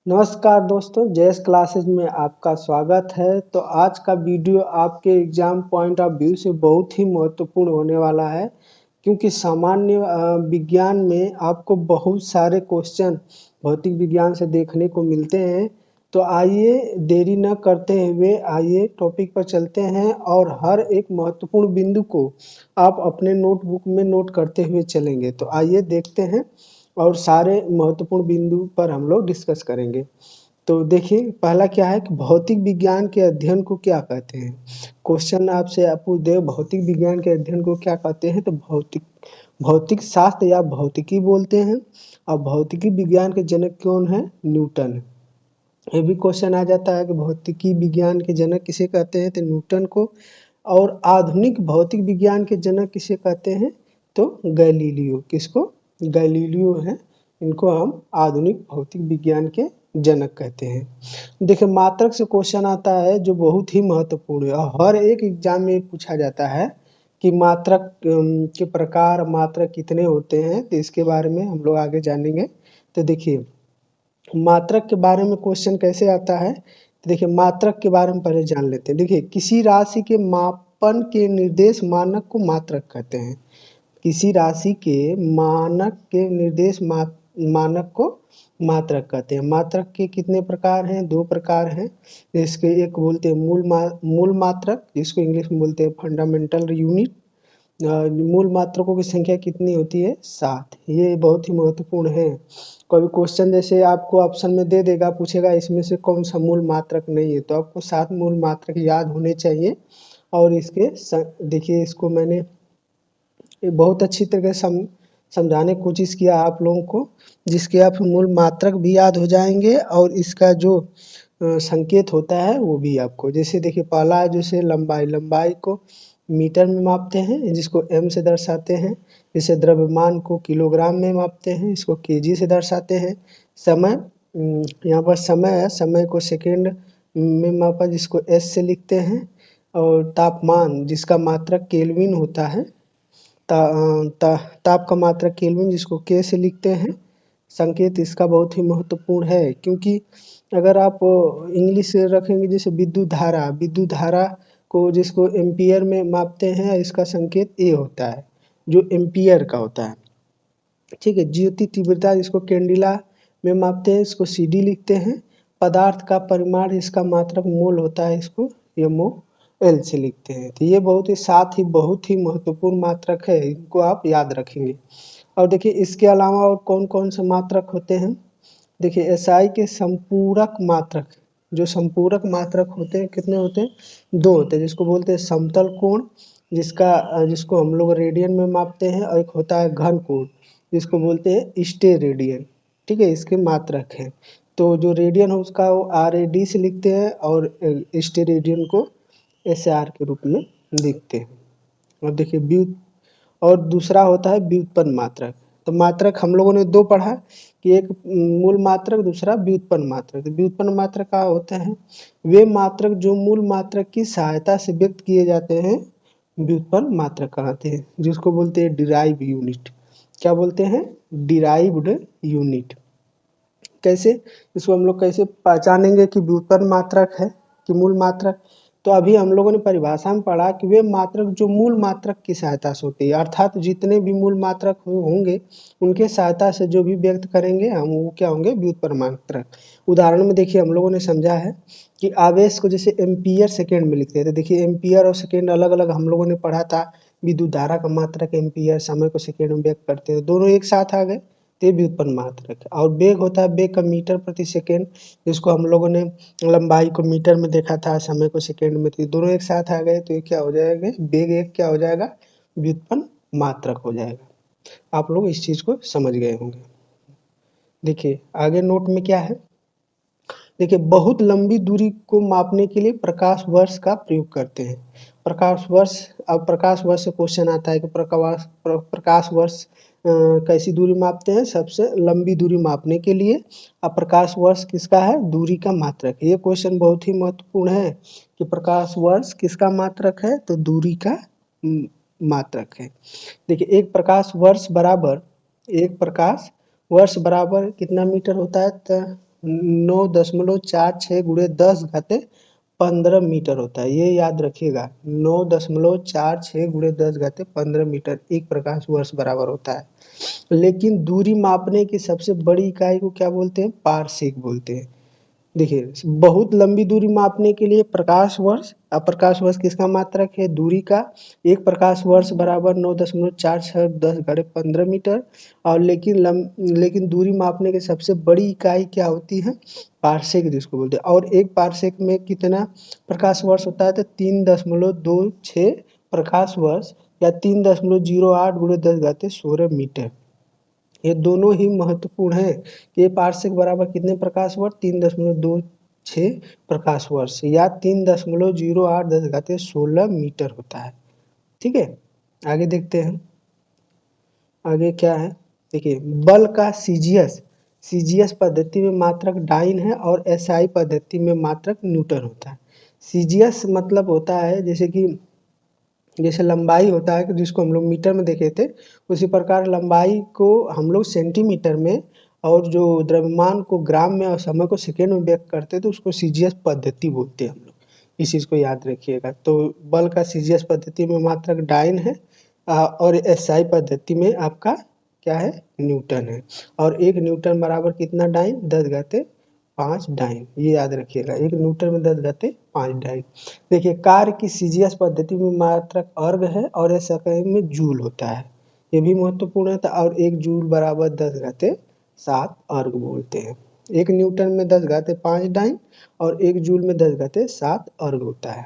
नमस्कार दोस्तों, जयस क्लासेज में आपका स्वागत है। तो आज का वीडियो आपके एग्जाम पॉइंट ऑफ व्यू से बहुत ही महत्वपूर्ण होने वाला है, क्योंकि सामान्य विज्ञान में आपको बहुत सारे क्वेश्चन भौतिक विज्ञान से देखने को मिलते हैं। तो आइए देरी न करते हुए आइए टॉपिक पर चलते हैं और हर एक महत्वपूर्ण बिंदु को आप अपने नोटबुक में नोट करते हुए चलेंगे। तो आइए देखते हैं और सारे महत्वपूर्ण बिंदु पर हम लोग डिस्कस करेंगे। तो देखिए, पहला क्या है कि भौतिक विज्ञान के अध्ययन को क्या कहते हैं। क्वेश्चन आपसे आप पूछ दे भौतिक विज्ञान के अध्ययन को क्या कहते हैं, तो भौतिक शास्त्र या भौतिकी बोलते हैं। और भौतिकी विज्ञान के जनक कौन है? न्यूटन। ये भी क्वेश्चन आ जाता है कि भौतिकी विज्ञान के जनक किसे कहते हैं, तो न्यूटन को। और आधुनिक भौतिक विज्ञान के जनक किसे कहते हैं, तो गैलीलियो। किसको? गैलीलियो है, इनको हम आधुनिक भौतिक विज्ञान के जनक कहते हैं। देखिए, मात्रक से क्वेश्चन आता है जो बहुत ही महत्वपूर्ण है और हर एक एग्जाम में पूछा जाता है कि मात्रक के प्रकार, मात्रक कितने होते हैं। तो इसके बारे में हम लोग आगे जानेंगे। तो देखिए, मात्रक के बारे में क्वेश्चन कैसे आता है, तो देखिए मात्रक के बारे में पहले जान लेते हैं। देखिए, किसी राशि के मापन के निर्देश मानक को मात्रक कहते हैं। किसी राशि के मानक के निर्देश मानक को मात्रक कहते हैं। मात्रक के कितने प्रकार हैं? 2 प्रकार हैं। इसके एक बोलते हैं मूल मात्रक, जिसको इंग्लिश में बोलते हैं फंडामेंटल यूनिट। मूल मात्रकों की संख्या कितनी होती है? 7। ये बहुत ही महत्वपूर्ण है। कोई क्वेश्चन जैसे आपको ऑप्शन में दे देगा, पूछेगा इसमें से कौन सा मूल मात्रक नहीं है, तो आपको 7 मूल मात्रक याद होने चाहिए। और इसके देखिए, इसको मैंने बहुत अच्छी तरह से समझाने की कोशिश किया आप लोगों को, जिसके आप मूल मात्रक भी याद हो जाएंगे और इसका जो संकेत होता है वो भी आपको। जैसे देखिए, पहला है जैसे लंबाई को मीटर में मापते हैं, जिसको एम से दर्शाते हैं। जैसे द्रव्यमान को किलोग्राम में मापते हैं, इसको केजी से दर्शाते हैं। समय, यहाँ पर समय है, समय को सेकेंड में मापा, जिसको एस से लिखते हैं। और तापमान, जिसका मात्रक केल्विन होता है। ताप का मात्रक केल्विन, जिसको के से लिखते हैं। संकेत इसका बहुत ही महत्वपूर्ण है, क्योंकि अगर आप इंग्लिश से रखेंगे, जैसे विद्युत धारा को जिसको एम्पियर में मापते हैं, इसका संकेत ए होता है, जो एम्पियर का होता है। ठीक है। ज्योति तीव्रता, जिसको कैंडिला में मापते हैं, इसको सीडी लिखते हैं। पदार्थ का परिमाण, इसका मात्रक मोल होता है, इसको एमओ एल से लिखते हैं। तो ये बहुत ही महत्वपूर्ण मात्रक है, इनको आप याद रखेंगे। और देखिए, इसके अलावा और कौन कौन से मात्रक होते हैं। देखिए, एसआई के संपूरक मात्रक, जो संपूरक मात्रक होते हैं, कितने होते हैं? 2 होते हैं, जिसको बोलते हैं समतल कोण, जिसको हम लोग रेडियन में मापते हैं। और एक होता है घन कोण, जिसको बोलते हैं स्टेरेडियन। ठीक है, इसके मात्रक हैं। तो जो रेडियन है उसका वो RAD से लिखते हैं और स्टेरेडियन को SR के रूप में लिखते हैं। और देखिए, और दूसरा होता है व्युत्पन्न मात्रक। तो मात्रक हम लोगों ने 2 पढ़ा कि एक मूल मात्रक, दूसरा व्युत्पन्न मात्रक। तो व्युत्पन्न मात्रक क्या होते हैं? वे मात्रक जो मूल मात्रक की सहायता से व्यक्त किए जाते हैं, व्युत्पन्न मात्रक कहलाते हैं, जिसको बोलते हैं डिराइव यूनिट। क्या बोलते हैं? Derived unit. कैसे इसको हम लोग कैसे पहचानेंगे कि व्युत्पन्न मात्रक है कि मूल मात्रक? तो अभी हम लोगों ने परिभाषा में पढ़ा कि वे मात्रक जो मूल मात्रक की सहायता से होती है, अर्थात जितने भी मूल मात्रक होंगे उनके सहायता से जो भी व्यक्त करेंगे हम, वो क्या होंगे? व्युत्पन्न मात्रक। उदाहरण में देखिए, हम लोगों ने समझा है कि आवेश को जैसे एम्पियर सेकेंड में लिखते थे। देखिए, एम्पियर और सेकेंड अलग अलग हम लोगों ने पढ़ा था। विद्युत धारा का मात्रक एम्पियर, समय को सेकेंड में व्यक्त करते हैं, दोनों एक साथ आ गए, ते व्युत्पन्न मात्रक। और वेग होता है, वेग का मीटर प्रति सेकेंड, जिसको हम लोगों ने लंबाई को मीटर में देखा था, समय को सेकेंड में। तो दोनों एक साथ आ गए, तो ये क्या हो जाएगा? वेग एक क्या हो जाएगा? व्युत्पन्न मात्रक हो जाएगा। आप लोग इस चीज को समझ गए होंगे। देखिए, आगे नोट में क्या है। देखिए, बहुत लंबी दूरी को मापने के लिए प्रकाश वर्ष का प्रयोग करते हैं। प्रकाश वर्ष, अब प्रकाश वर्ष से क्वेश्चन आता है कि प्रकाश वर्ष कैसी दूरी मापते हैं? सबसे लंबी दूरी मापने के लिए। अब प्रकाश वर्ष किसका है? दूरी का मात्रक। ये क्वेश्चन बहुत ही महत्वपूर्ण है कि प्रकाश वर्ष किसका मात्रक है? तो दूरी का मात्रक है। देखिए, एक प्रकाश वर्ष बराबर कितना मीटर होता है? 9.46 गुणे 10 घाते 15 मीटर होता है। ये याद रखिएगा, 9.46 गुणे 10 घाते 15 मीटर एक प्रकाश वर्ष बराबर होता है। लेकिन दूरी मापने की सबसे बड़ी इकाई को क्या बोलते हैं? पारसेक बोलते हैं। देखिए, बहुत लंबी दूरी मापने के लिए प्रकाश वर्ष, अब प्रकाश वर्ष किसका मात्रक है? दूरी का। एक प्रकाश वर्ष बराबर 9.46 10 घड़े 15 मीटर। और लेकिन दूरी मापने की सबसे बड़ी इकाई क्या होती है? पारसेक जिसको बोलते हैं। और एक पारसेक में कितना प्रकाश वर्ष होता है? तो 3.26 प्रकाश वर्ष या 3.08 गुणे 10 घाते 16 मीटर। ये दोनों ही महत्वपूर्ण है। ये पारसेक बराबर कितने प्रकाश वर्ष? 3.26 प्रकाश वर्ष या 3.08 10 घाते 16 मीटर होता है। ठीक है, आगे देखते हैं। आगे क्या है? देखिए, बल का सीजीएस पद्धति में मात्रक डाइन है और एसआई पद्धति में मात्रक न्यूटन होता है। सीजीएस मतलब होता है जैसे लंबाई होता है, जिसको हम लोग मीटर में देखे थे, उसी प्रकार लंबाई को हम लोग सेंटीमीटर में और जो द्रव्यमान को ग्राम में और समय को सेकेंड में व्यक्त करते हैं, तो उसको सीजीएस पद्धति बोलते हैं हम लोग। इस चीज़ को याद रखिएगा। तो बल का सीजीएस पद्धति में मात्रक डाइन है और एसआई पद्धति में आपका क्या है? न्यूटन है। और एक न्यूटन बराबर कितना डाइन? 10 घाते 5 डाइन। ये याद रखिएगा, एक न्यूटन में 10 घाते 5 डाइन। देखिए, कार्य की सीजीएस पद्धति में मात्रक अर्ग है और एसआई में जूल होता है। ये भी महत्वपूर्ण है। और एक जूल बराबर 10 घाते 7 अर्ग बोलते हैं। एक न्यूटन में 10 घाते 5 डाइन और एक जूल में 10 घाते 7 अर्ग होता है।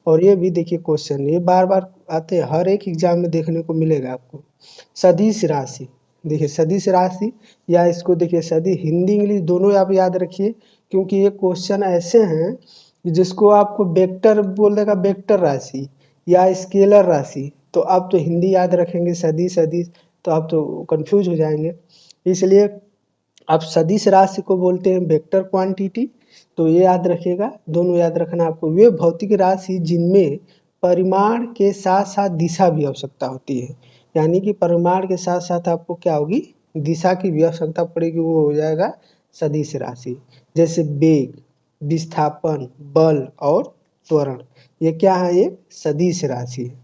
और ये भी देखिए क्वेश्चन, ये बार बार आते हैं, हर एक एग्जाम में देखने को मिलेगा आपको। सदिश राशि, देखिए सदिश राशि या इसको देखिए सदी, हिंदी इंग्लिश दोनों आप याद रखिए, क्योंकि ये क्वेश्चन ऐसे हैं जिसको आपको वेक्टर बोल देगा, वेक्टर राशि या स्केलर राशि, तो आप तो हिंदी याद रखेंगे सदिश सदिश, तो आप तो कंफ्यूज हो जाएंगे। इसलिए आप सदिश राशि को बोलते हैं वेक्टर क्वांटिटी, तो ये याद रखिएगा, दोनों याद रखना आपको। वे भौतिक राशि जिनमें परिमाण के साथ साथ दिशा भी आवश्यकता होती है, यानी कि परिमाण के साथ साथ आपको क्या होगी? दिशा की भी आवश्यकता पड़ेगी, वो हो जाएगा सदिश राशि। जैसे वेग, विस्थापन, बल और त्वरण, ये क्या है? ये सदिश राशि है।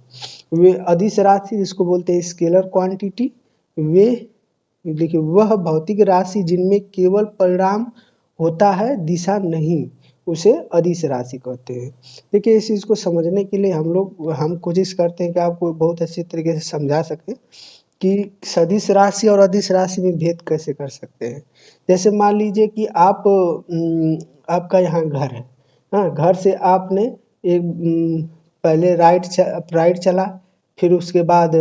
वे अदिश राशि जिसको बोलते हैं स्केलर क्वांटिटी, वे देखिए वह भौतिक राशि जिनमें केवल परिणाम होता है, दिशा नहीं, उसे अदिश राशि कहते हैं। देखिए, इस चीज़ को समझने के लिए हम कोशिश करते हैं कि आपको बहुत अच्छे तरीके से समझा सकें कि सदिश राशि और अदिश राशि में भेद कैसे कर सकते हैं। जैसे मान लीजिए कि आपका यहाँ घर है, हाँ, घर से आपने एक पहले राइट चला, फिर उसके बाद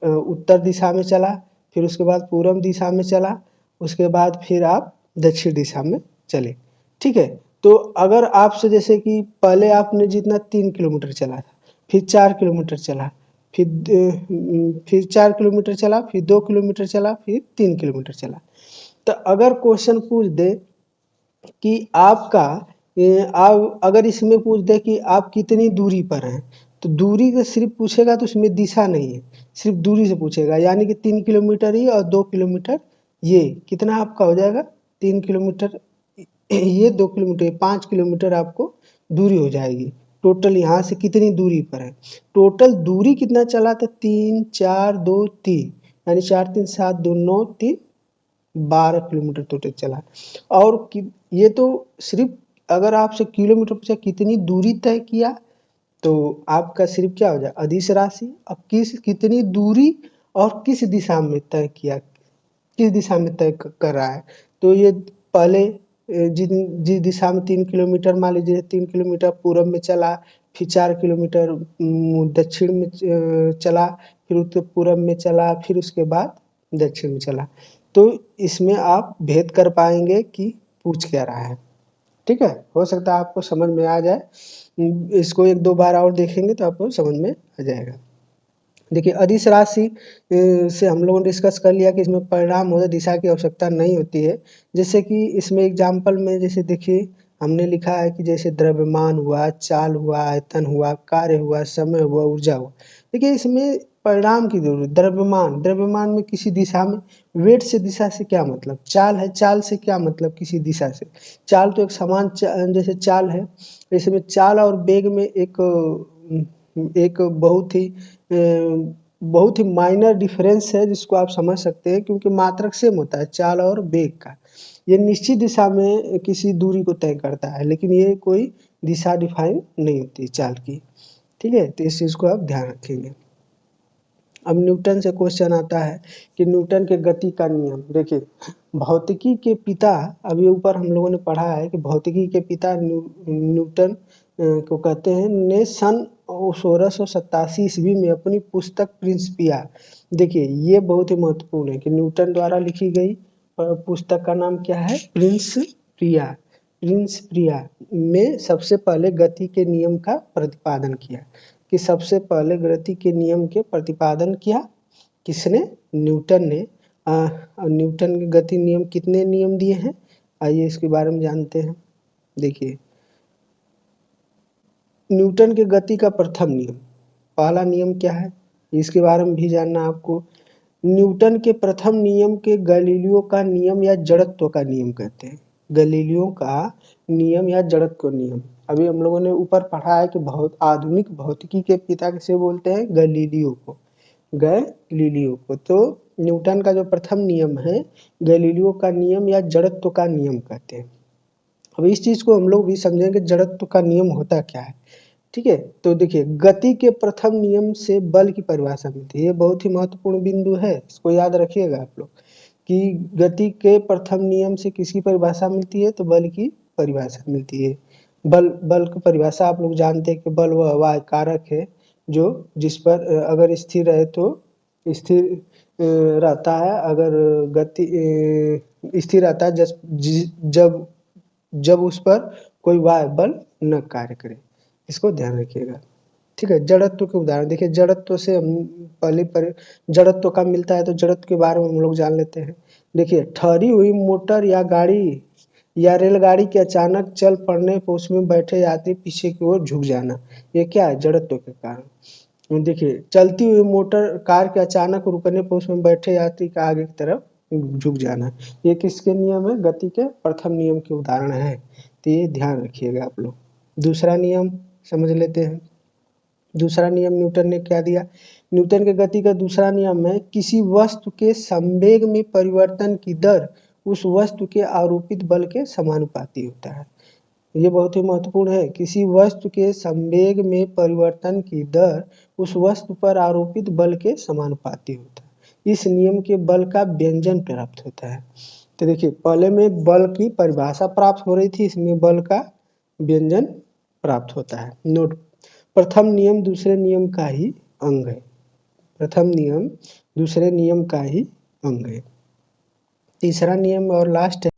उत्तर दिशा में चला, फिर उसके बाद पूर्व दिशा में चला, उसके बाद फिर आप दक्षिण दिशा में चले। ठीक है, तो अगर आपसे जैसे कि पहले आपने जितना 3 किलोमीटर चला था, फिर 4 किलोमीटर चला, फिर 4 किलोमीटर चला, फिर 2 किलोमीटर चला, फिर 3 किलोमीटर चला, तो अगर क्वेश्चन पूछ दे कि अगर इसमें पूछ दे कि आप कितनी दूरी पर हैं, तो दूरी का सिर्फ पूछेगा, तो उसमें दिशा नहीं है, सिर्फ दूरी से पूछेगा, यानी कि 3 किलोमीटर ही और 2 किलोमीटर, ये कितना आपका हो जाएगा? 3 किलोमीटर, ये 2 किलोमीटर, 5 किलोमीटर आपको दूरी हो जाएगी। टोटल यहाँ से कितनी दूरी पर है? टोटल दूरी कितना चला था? 3 4 2 3, यानी 4 3 7 2 9 3 12 किलोमीटर टोटल चला। और ये तो सिर्फ अगर आपसे किलोमीटर पूछा कितनी दूरी तय किया, तो आपका सिर्फ क्या हो जाए? अदिश राशि। अब कितनी दूरी और किस दिशा में तय किया, किस दिशा में तय कर रहा है, तो ये पहले जिस दिशा में 3 किलोमीटर, मान लीजिए 3 किलोमीटर पूर्व में चला, फिर 4 किलोमीटर दक्षिण में चला, फिर उत्तर पूर्व में चला, फिर उसके बाद दक्षिण में चला, तो इसमें आप भेद कर पाएंगे कि पूछ क्या रहा है। ठीक है, हो सकता है आपको समझ में आ जाए, इसको 1-2 बार और देखेंगे तो आपको समझ में आ जाएगा। देखिए, अदिश राशि से हम लोगों ने डिस्कस कर लिया कि इसमें परिणाम होता है, दिशा की आवश्यकता नहीं होती है। जैसे कि इसमें एग्जाम्पल में जैसे देखिए हमने लिखा है कि जैसे द्रव्यमान हुआ, चाल हुआ, आयतन हुआ, कार्य हुआ, समय हुआ, ऊर्जा हुआ। देखिए, इसमें परिणाम की जरूरत। द्रव्यमान, द्रव्यमान में किसी दिशा में, वेट से दिशा से क्या मतलब, चाल है, चाल से क्या मतलब किसी दिशा से, चाल तो एक समान जैसे चाल है, ऐसे में चाल और वेग में एक बहुत ही माइनर डिफरेंस है जिसको आप समझ सकते हैं, क्योंकि मात्रक सेम होता है चाल और वेग का। ये निश्चित दिशा में किसी दूरी को तय करता है, लेकिन ये कोई दिशा डिफाइन नहीं होती चाल की। ठीक है, तो इस चीज़ को आप ध्यान रखेंगे। अब न्यूटन से क्वेश्चन आता है कि न्यूटन के गति का नियम। देखिए, भौतिकी के पिता, अभी ऊपर हम लोगों ने पढ़ा है कि भौतिकी के पिता न्यूटन को कहते हैं, ने सन 1687 ईस्वी में अपनी पुस्तक प्रिंसिपिया, देखिए ये बहुत ही महत्वपूर्ण है कि न्यूटन द्वारा लिखी गई पुस्तक का नाम क्या है, प्रिंसिपिया। प्रिंसिपिया में सबसे पहले गति के नियम का प्रतिपादन किया, कि सबसे पहले गति के नियम के प्रतिपादन किया किसने, न्यूटन ने। न्यूटन के गति नियम कितने नियम दिए हैं, आइए इसके बारे में जानते हैं। देखिए, न्यूटन के गति का प्रथम नियम, पहला नियम क्या है, इसके बारे में भी जानना आपको। न्यूटन के प्रथम नियम के गैलीलियो का नियम या जड़त्व का नियम कहते हैं। गैलीलियो का नियम या जड़त्व नियम, अभी हम लोगों ने ऊपर पढ़ा है कि बहुत आधुनिक भौतिकी के पिता किसे बोलते हैं, गैलीलियो को, गैलीलियो को। तो न्यूटन का जो प्रथम नियम है गैलीलियो का नियम या जड़त्व का नियम कहते हैं। अब इस चीज को हम लोग भी समझेंगे जड़त्व का नियम होता क्या है। ठीक है, तो देखिए, गति के प्रथम नियम से बल की परिभाषा मिलती है, ये बहुत ही महत्वपूर्ण बिंदु है, इसको याद रखिएगा आप लोग, कि गति के प्रथम नियम से किसकी परिभाषा मिलती है, तो बल की परिभाषा मिलती है। बल की परिभाषा आप लोग जानते हैं कि बल वह वाय कारक है जो जिस पर अगर स्थिर रहे तो स्थिर रहता है, अगर गति स्थिर रहता है जब जब उस पर कोई वाय बल न कार्य करे, इसको ध्यान रखिएगा। ठीक है, जड़त्व के उदाहरण देखिए, जड़त्व से हम पहले पर जड़त्व का मिलता है, तो जड़त्व के बारे में हम लोग जान लेते हैं। देखिए, ठहरी हुई मोटर या गाड़ी या रेलगाड़ी के अचानक चल पड़ने पर उसमें बैठे यात्री पीछे की ओर झुक जाना, ये क्या है, जड़त्व के कारण। देखिए, चलती हुई मोटर कार के अचानक रुकने पर उसमें बैठे यात्री का आगे की तरफ झुक जाना, ये किसके नियम है, गति के प्रथम नियम के उदाहरण है, तो ये ध्यान रखिएगा आप लोग। दूसरा नियम समझ लेते हैं। दूसरा नियम न्यूटन ने क्या दिया, न्यूटन के गति का दूसरा नियम है, किसी वस्तु के संवेग में परिवर्तन की दर उस वस्तु के आरोपित बल के समानुपाती होता है। ये बहुत ही महत्वपूर्ण है, किसी वस्तु के संवेग में परिवर्तन की दर उस वस्तु पर आरोपित बल के समानुपाती होता है। इस नियम के बल का व्यंजन प्राप्त होता है। तो देखिए, पहले में बल की परिभाषा प्राप्त हो रही थी, इसमें बल का व्यंजन प्राप्त होता है। नोट, प्रथम नियम दूसरे नियम का ही अंग है, प्रथम नियम दूसरे नियम का ही अंग है। तीसरा नियम और लास्ट है,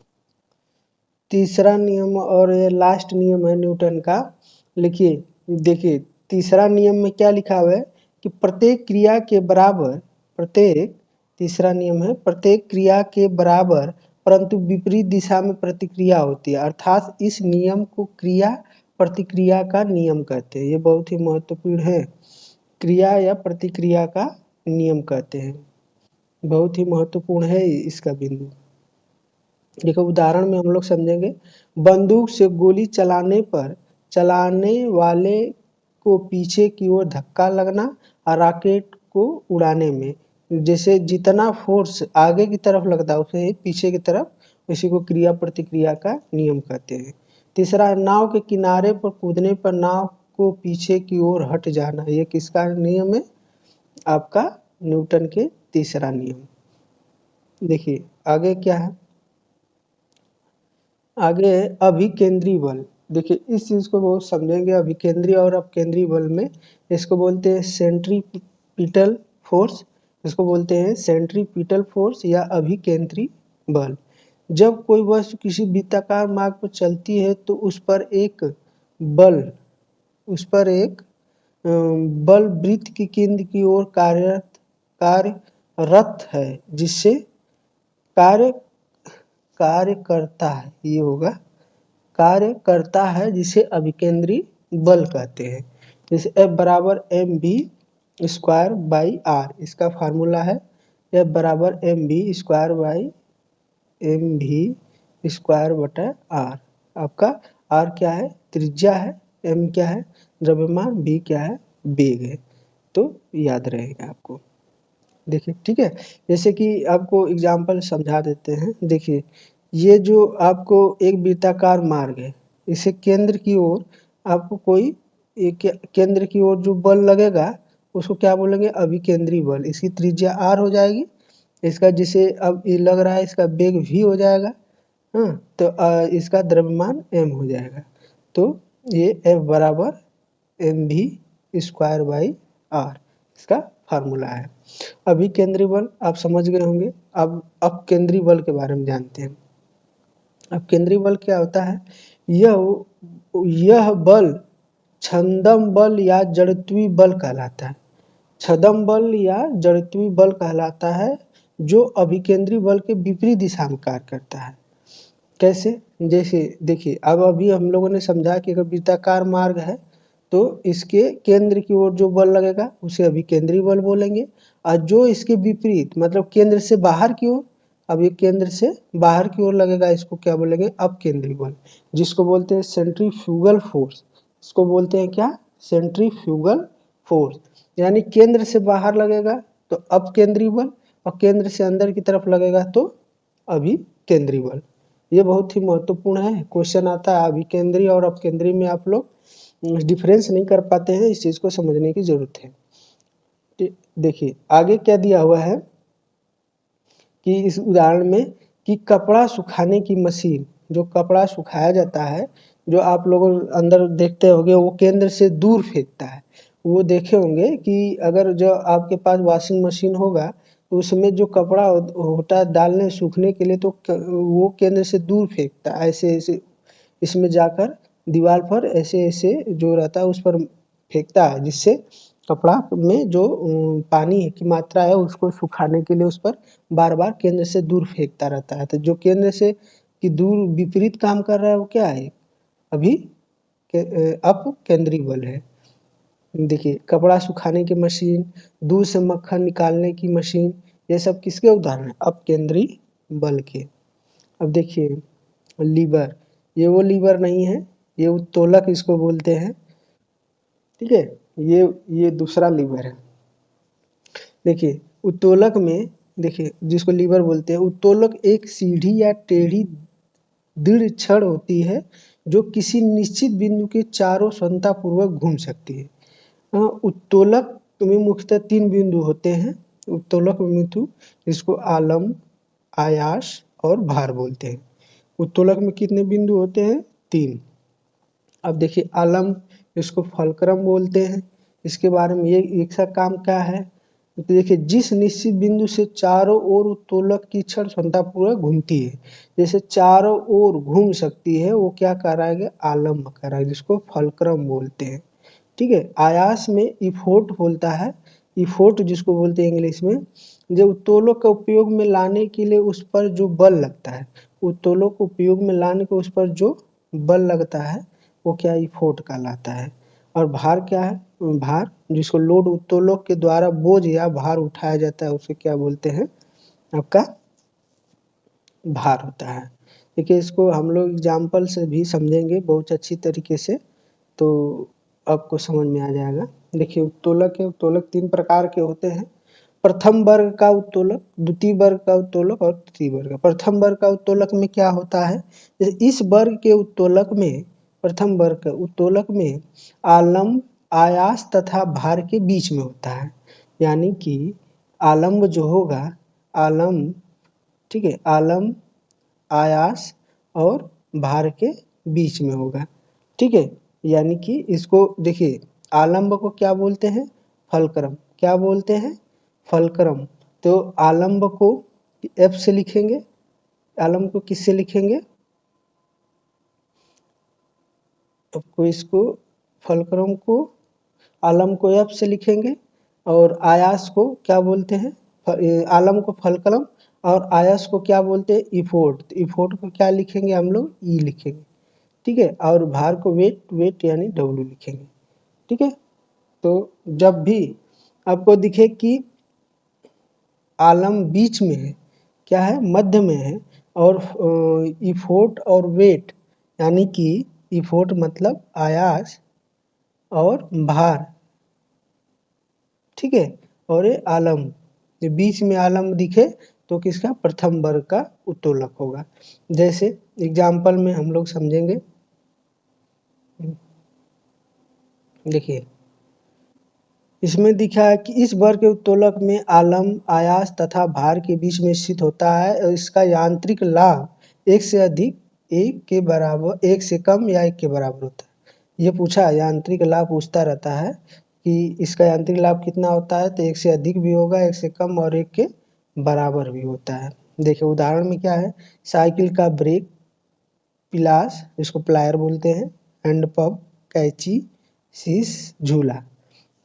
तीसरा नियम और ये लास्ट नियम है न्यूटन का। लिखिए, देखिए, तीसरा नियम में क्या लिखा हुआ है कि प्रत्येक क्रिया के बराबर, प्रत्येक, तीसरा नियम है, प्रत्येक क्रिया के बराबर परंतु विपरीत दिशा में प्रतिक्रिया होती है, अर्थात इस नियम को क्रिया प्रतिक्रिया का नियम कहते हैं। ये बहुत ही महत्वपूर्ण है, क्रिया या प्रतिक्रिया का नियम कहते हैं, बहुत ही महत्वपूर्ण है इसका बिंदु। देखो, उदाहरण में हम लोग समझेंगे, बंदूक से गोली चलाने पर चलाने वाले को पीछे की ओर धक्का लगना और रॉकेट को उड़ाने में जैसे जितना फोर्स आगे की तरफ लगता है उसे पीछे की तरफ, इसी को क्रिया प्रतिक्रिया का नियम कहते हैं। तीसरा, नाव के किनारे पर कूदने पर नाव को पीछे की ओर हट जाना, ये किसका नियम है, आपका न्यूटन के तीसरा नियम। देखिए, आगे क्या है, आगे अभिकेंद्री बल। देखिए, इस चीज को बहुत समझेंगे, अभिकेंद्री और अपकेंद्री बल में, इसको बोलते हैं सेंट्रीपिटल फोर्स, इसको बोलते हैं सेंट्रीपिटल फोर्स या अभिकेंद्री बल। जब कोई वस्तु किसी वृत्ताकार मार्ग पर चलती है तो उस पर एक बल, उस पर एक बल वृत्त की केंद्र की ओर कार्यरत है, जिससे कार्य कार्य करता है, ये होगा कार्य करता है, जिसे अभिकेंद्री बल कहते हैं। जैसे F बराबर mv स्क्वायर बाई आर, इसका फार्मूला है F बराबर M V square by M V square बटा आर। आपका आर क्या है, त्रिज्या है, एम क्या है, द्रव्यमान, वी क्या है, वेग है। तो याद रहेगा आपको। देखिए ठीक है, जैसे कि आपको एग्जाम्पल समझा देते हैं। देखिए ये जो आपको एक वृत्ताकार मार्ग है, इसे केंद्र की ओर आपको कोई एक केंद्र की ओर जो बल लगेगा उसको क्या बोलेंगे, अभिकेंद्री बल। इसकी त्रिज्या आर हो जाएगी, इसका जिसे अब ये लग रहा है इसका वेग भी हो जाएगा। हाँ, तो इसका द्रव्यमान m हो जाएगा। तो ये F बराबर M V square by R इसका फार्मूला है। अभी केंद्रीय बल आप समझ गए होंगे। अब केंद्रीय बल के बारे में जानते हैं। अब केंद्रीय बल क्या होता है, यह बल छंदम बल या जड़त्वीय बल कहलाता है। छदम बल या जड़त्वीय बल कहलाता है, जो अभिकेंद्री बल के विपरीत दिशा में कार्य करता है। कैसे, जैसे देखिए अब अभी हम लोगों ने समझा कि अगर वृत्ताकार मार्ग है तो इसके केंद्र की ओर जो बल लगेगा उसे अभिकेंद्री बल बोलेंगे, और जो इसके विपरीत मतलब केंद्र से बाहर की ओर, अब ये केंद्र से बाहर की ओर लगेगा इसको क्या बोलेंगे, अपकेंद्री बल, जिसको बोलते हैं सेंट्रीफ्यूगल फोर्स। इसको बोलते हैं क्या, सेंट्रीफ्यूगल फोर्स। यानी केंद्र से बाहर लगेगा तो अपकेंद्री बल, और केंद्र से अंदर की तरफ लगेगा तो अभिकेंद्री बल। ये बहुत ही महत्वपूर्ण है, क्वेश्चन आता है अभिकेंद्री और अपकेंद्री में आप लोग डिफरेंस नहीं कर पाते हैं, इस चीज को समझने की जरूरत है। देखिए आगे क्या दिया हुआ है कि इस उदाहरण में कि कपड़ा सुखाने की मशीन, जो कपड़ा सुखाया जाता है, जो आप लोग अंदर देखते होंगे वो केंद्र से दूर फेंकता है। वो देखे होंगे कि अगर जो आपके पास वॉशिंग मशीन होगा तो उसमें जो कपड़ा होता है डालने सूखने के लिए, तो वो केंद्र से दूर फेंकता है, ऐसे ऐसे इसमें जाकर दीवार पर ऐसे ऐसे जो रहता है उस पर फेंकता है, जिससे कपड़ा में जो पानी की मात्रा है उसको सुखाने के लिए उस पर बार बार केंद्र से दूर फेंकता रहता है। तो जो केंद्र से कि दूर विपरीत काम कर रहा है वो क्या है, अभी अपकेंद्री बल है। देखिए कपड़ा सुखाने की मशीन, दूध से मक्खन निकालने की मशीन, ये सब किसके उदाहरण है, अपकेंद्री बल के। अब देखिए लीवर, ये वो लीवर नहीं है, ये उत्तोलक इसको बोलते हैं। ठीक है, ये दूसरा लीवर है। देखिए उत्तोलक में, देखिए जिसको लीवर बोलते हैं, उत्तोलक एक सीधी या टेढ़ी दृढ़ छड़ होती है जो किसी निश्चित बिंदु के चारों स्वतंत्रतापूर्वक घूम सकती है। उत्तोलक में मुख्यतः 3 बिंदु होते हैं उत्तोलक में, जिसको आलम्ब, आयास और भार बोलते हैं। उत्तोलक में कितने बिंदु होते हैं, 3। अब देखिए आलम्ब, इसको फलक्रम बोलते हैं। इसके बारे में ये इसका काम क्या है, तो देखिए जिस निश्चित बिंदु से चारों ओर उत्तोलक की छड़ स्वतंत्रतापूर्वक घूमती है, जैसे चारों ओर घूम सकती है, वो क्या कराएगा, आलम्ब कराएगा, जिसको फलक्रम बोलते हैं। ठीक है, आयास में इफोर्ट बोलता है, इफोर्ट जिसको बोलते हैं इंग्लिश में, जब उत्तोलक का उपयोग में लाने के लिए उस पर जो बल लगता है, उत्तोलक को उपयोग में लाने के उस पर जो बल लगता है वो क्या, इफोर्ट कहलाता है। और भार क्या है, भार जिसको लोड उत्तोलक के द्वारा बोझ या भार उठाया जाता है उसे क्या बोलते हैं, आपका भार होता है। देखिए इसको हम लोग एग्जाम्पल से भी समझेंगे बहुत अच्छी तरीके से, तो आपको समझ में आ जाएगा। देखिए उत्तोलक है, उत्तोलक 3 प्रकार के होते हैं। प्रथम वर्ग का उत्तोलक, द्वितीय वर्ग का उत्तोलक और तृतीय वर्ग का। प्रथम वर्ग का उत्तोलक में क्या होता है, इस वर्ग के उत्तोलक में, प्रथम वर्ग के उत्तोलक में आलम्ब, आयास तथा भार के बीच में होता है। यानी कि आलम्ब जो होगा, आलम्ब, ठीक है, आलम्ब, आयास और भार के बीच में होगा। ठीक है, यानी कि इसको देखिए आलम्ब को क्या बोलते हैं, फलक्रम, क्या बोलते हैं, फलक्रम। तो आलम्ब को एफ से लिखेंगे, आलम्ब को किससे लिखेंगे, आपको इसको फलक्रम को, आलम्ब को एफ से लिखेंगे, और आयास को क्या बोलते हैं, आलम्ब को फलक्रम और आयास को क्या बोलते हैं, इफोर्ट। तो इफोर्ट को क्या लिखेंगे हम लोग, ई लिखेंगे। ठीक है, और भार को वेट, वेट यानी डब्ल्यू लिखेंगे। ठीक है, तो जब भी आपको दिखे कि आलम बीच में है, क्या है, मध्य में है, और इफोर्ट और वेट यानी कि इफोर्ट मतलब आयास और भार, ठीक है, और ये आलम, ये बीच में आलम दिखे तो किसका, प्रथम वर्ग का उत्तोलक होगा। जैसे एग्जाम्पल में हम लोग समझेंगे, देखिए इसमें दिखा है कि इस वर्ग के उत्तोलक में आलम आयास तथा भार के बीच में स्थित होता है और इसका यांत्रिक लाभ एक से अधिक, एक के बराबर, एक से कम या एक के बराबर होता है। ये पूछा, यांत्रिक लाभ पूछता रहता है कि इसका यांत्रिक लाभ कितना होता है, तो एक से अधिक भी होगा, एक से कम और एक के बराबर भी होता है। देखिए उदाहरण में क्या है, साइकिल का ब्रेक, पिलास जिसको प्लायर बोलते हैं, हैंड पंप, कैंची, शीश, झूला,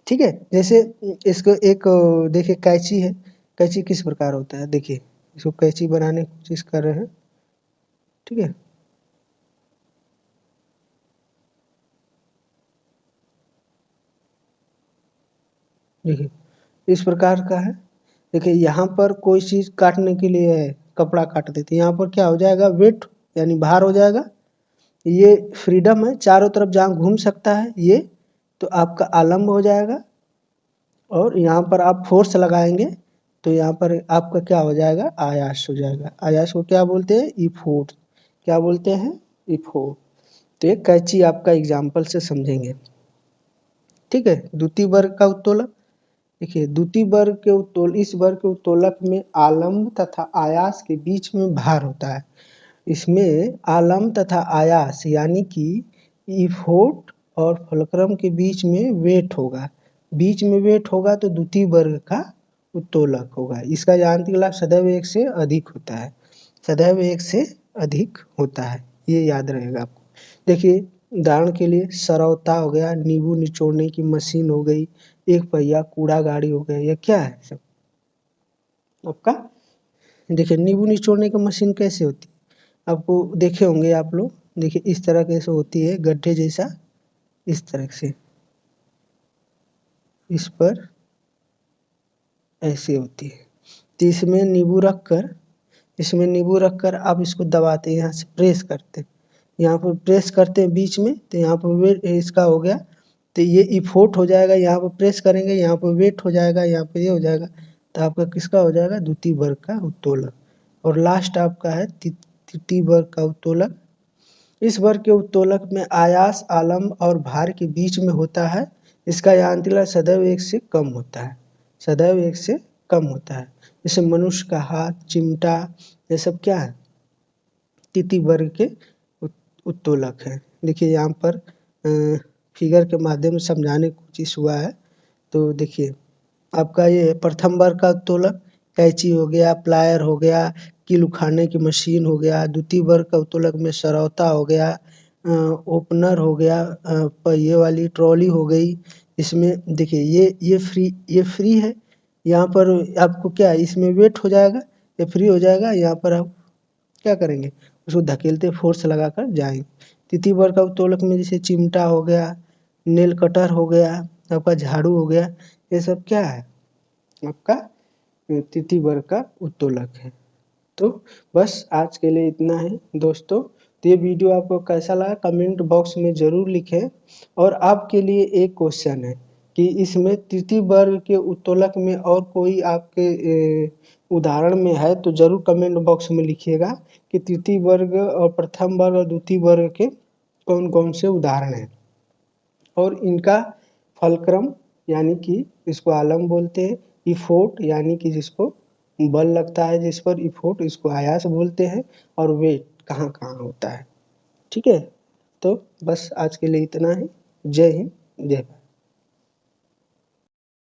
ठीक है। जैसे इसको एक देखिए कैंची है, कैंची किस प्रकार होता है, देखिए इसको कैंची बनाने की कोशिश कर रहे हैं, ठीक है। देखिए इस प्रकार का है। देखिए यहाँ पर कोई चीज़ काटने के लिए है, कपड़ा काट देते, यहाँ पर क्या हो जाएगा, वेट यानी भार हो जाएगा। ये फ्रीडम है, चारों तरफ जहाँ घूम सकता है ये, तो आपका आलम्ब हो जाएगा। और यहाँ पर आप फोर्स लगाएंगे तो यहाँ पर आपका क्या हो जाएगा, आयास हो जाएगा। आयास को क्या बोलते हैं, इफोर्ट, क्या बोलते हैं, इफोर्ट। तो एक कैंची आपका एग्जाम्पल से समझेंगे, ठीक है। द्वितीय वर्ग का उत्तोलक, देखिए द्वितीय वर्ग के उत्तोल, इस वर्ग के उत्तोलक में आलम्ब तथा आयास के बीच में भार होता है। इसमें आलम्ब तथा आयास यानी कि इफोर्ट और फुलक्रम के बीच में वेट होगा, बीच में वेट होगा तो द्वितीय वर्ग का उत्तोलक होगा। इसका यांत्रिक लाभ सदैव एक से अधिक होता है, सदैव एक से अधिक होता है, ये याद रहेगा आपको। देखिए उदाहरण के लिए सरौता हो गया, नींबू निचोड़ने की मशीन हो गई, एक पहिया कूड़ा गाड़ी हो गया, ये क्या है सब आपका। देखिए नींबू निचोड़ने की मशीन कैसे होती है, आपको देखे होंगे आप लोग, देखिए इस तरह कैसे होती है, गड्ढे जैसा, इस तरह से, इस पर ऐसे होती है। तो इसमें नींबू रख कर, इसमें नींबू रख कर आप इसको दबाते हैं, यहाँ से प्रेस करते हैं, यहाँ पर प्रेस करते हैं बीच में, तो यहाँ पर वेट इसका हो गया, तो ये इफोर्ट हो जाएगा, यहाँ पर प्रेस करेंगे, यहाँ पर वेट हो जाएगा, यहाँ पर ये हो जाएगा, तो आपका किसका हो जाएगा, द्वितीय वर्ग का उत्तोलक। और लास्ट आपका है तृतीय वर्ग का उत्तोलक। इस वर्ग के उत्तोलक में आयास आलम्ब और भार के बीच में होता है। इसका यांत्रिक लाभ सदैव एक से कम होता है, सदैव एक से कम होता है। जैसे मनुष्य का हाथ, चिमटा, ये सब क्या है, तृतीय वर्ग के उत्तोलक है। देखिए यहाँ पर फिगर के माध्यम से समझाने की कोशिश हुआ है। तो देखिए आपका ये प्रथम वर्ग का उत्तोलक कैंची हो गया, प्लायर हो गया, कील उखाड़ने की मशीन हो गया। द्वितीय वर्ग का उत्तोलक में सरौता हो गया, ओपनर हो गया, पहिए वाली ट्रॉली हो गई। इसमें देखिए ये फ्री है, यहाँ पर आपको क्या है, इसमें वेट हो जाएगा, ये फ्री हो जाएगा, यहाँ पर आप क्या करेंगे, उसको धकेलते फोर्स लगाकर जाएंगे। तृतीय वर्ग का उत्तोलक में जैसे चिमटा हो गया, नेल कटर हो गया, आपका झाड़ू हो गया, ये सब क्या है, आपका तृतीय वर्ग का उत्तोलक है। तो बस आज के लिए इतना है दोस्तों। तो ये वीडियो आपको कैसा लगा कमेंट बॉक्स में ज़रूर लिखें। और आपके लिए एक क्वेश्चन है कि इसमें तृतीय वर्ग के उत्तोलक में और कोई आपके उदाहरण में है तो ज़रूर कमेंट बॉक्स में लिखिएगा कि तृतीय वर्ग और प्रथम वर्ग और द्वितीय वर्ग के कौन कौन से उदाहरण हैं और इनका फलक्रम यानी कि इसको आलम बोलते हैं, इफोर्ट यानी कि जिसको बल लगता है जिस पर इफोर्ट, इसको आयास बोलते हैं, और वेट कहाँ कहाँ होता है, ठीक है। तो बस आज के लिए इतना ही। जय हिंद, जय भारत।